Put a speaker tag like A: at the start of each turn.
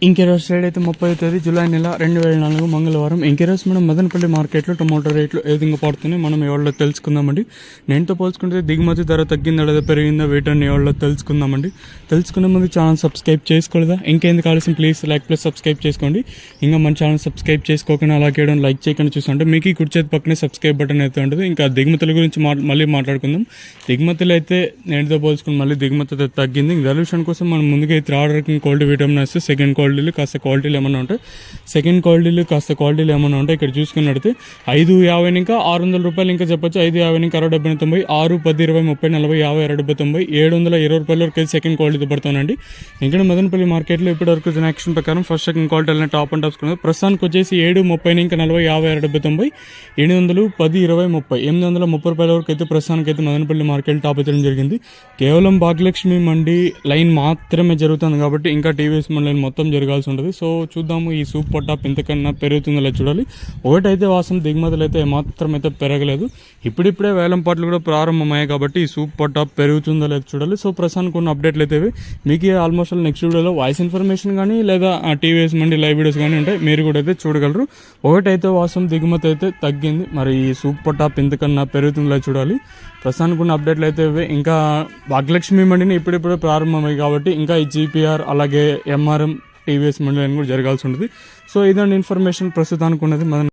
A: ఇంకెరోజు rate అయితే 30వ తేదీ July నెల 2004 మంగళవారం. ఇంకెరోజు మనం మదనపల్లి మార్కెట్లో టొమాటో రేట్లు ఏ విధంగా పడుతున్నాయి మనం ఎవరిలో తెలుసుకుందామండి. నేనుతో పోల్చుకుంటే దిగుమతి ధర తగ్గిందా లేదా పెరిగిందా వీటన్ని ఎవరిలో తెలుసుకుందామండి. తెలుసుకునే ముందు ఛానల్ సబ్స్క్రైబ్ చేసుకోలేదా? ఇంకెందుకు కావాల్సిన ప్లీజ్ లైక్ ప్లస్ సబ్స్క్రైబ్ చేసుకోండి. ఇంకా మన ఛానల్ సబ్స్క్రైబ్ చేసుకోకుండా అలా చేయడం లైక్ చేయకుండా చూస్తుంటే మీకు ఈ కుడి చేతి పక్కనే సబ్స్క్రైబ్ బటన్ అయితే ఉంటుంది. ఇంకా దిగుమతుల గురించి మళ్ళీ మాట్లాడుకుందాం. దిగుమతులు అయితే నేనుతో పోల్చుకుని మళ్ళీ దిగుమతి అయితే తగ్గింది. ఇంకా విషయం కోసం మనం ముందుగా అయితే ఆర్డర్కి క్వాలిటీ విటమిన్ వస్తే సెకండ్ క్వాలిటీలు కాస్త క్వాలిటీలు ఏమన్నా ఉంటాయి, సెకండ్ క్వాలిటీలు కాస్త క్వాలిటీలు ఏమన్నా ఉంటాయి. ఇక్కడ చూసుకున్నట్టు 550 ఇంకా 600 రూపాయలు ఇంకా చెప్పొచ్చు. 550 ఇంకా 60 70 90 6 10 20 30 40 50 60 90 720 రూపాయల వరకు అయితే సెకండ్ క్వాలిటీతో పడుతుందండి. ఇక్కడ మదనపల్లి మార్కెట్లో ఇప్పటి వరకు యాక్షన్ ప్రకారం first second quality top and tops ప్రస్తుతానికి వచ్చేసి 7 30 ఇంకా 40 50 60 90 710 20 30 830 రూపాయల వరకు అయితే ప్రస్తుతానికి అయితే మదనపల్లి మార్కెట్ టాప్ అయితే జరిగింది. కేవలం భాగ్యలక్ష్మి మండి లైన్ మాత్రమే జరుగుతుంది కాబట్టి ఇంకా టీవీఎస్ మండి లైన్ మొత్తం జరగాల్సి ఉంటుంది. సో చూద్దాము ఈ సూపర్ టాప్ ఇంతకన్నా పెరుగుతుందో లేదు చూడాలి. ఒకటైతే వాసం దిగుమతులు అయితే మాత్రం అయితే పెరగలేదు. ఇప్పుడిప్పుడే వేలం పాటలు కూడా ప్రారంభమయ్యాయి కాబట్టి ఈ సూపర్ టాప్ పెరుగుతుందో లేదు చూడాలి. సో ప్రస్తుతానికి ఉన్న అప్డేట్లు అయితే మీకు ఆల్మోస్ట్ నెక్స్ట్ వీడియోలో వాయిస్ ఇన్ఫర్మేషన్ కానీ లేదా టీవీఎస్ మండి లైవ్ వీడియోస్ కానీ ఉంటాయి, మీరు కూడా అయితే చూడగలరు. ఒకటైతే వాసం దిగుమతి అయితే తగ్గింది, మరి ఈ సూపర్ టాప్ ఇంతకన్నా పెరుగుతుందో లేదు చూడాలి. ప్రస్తుతానికి ఉన్న అప్డేట్లు అయితే ఇంకా భాగ్యలక్ష్మి మండిని ఇప్పుడిప్పుడే ప్రారంభమయ్యాయి కాబట్టి ఇంకా ఈ జీపీఆర్ అలాగే ఎంఆర్ఎం టీవీఎస్ మండలి కూడా జరగాల్సి ఉంటుంది. సో ఇదండి ఇన్ఫర్మేషన్ ప్రస్తుతానికి ఉన్నది.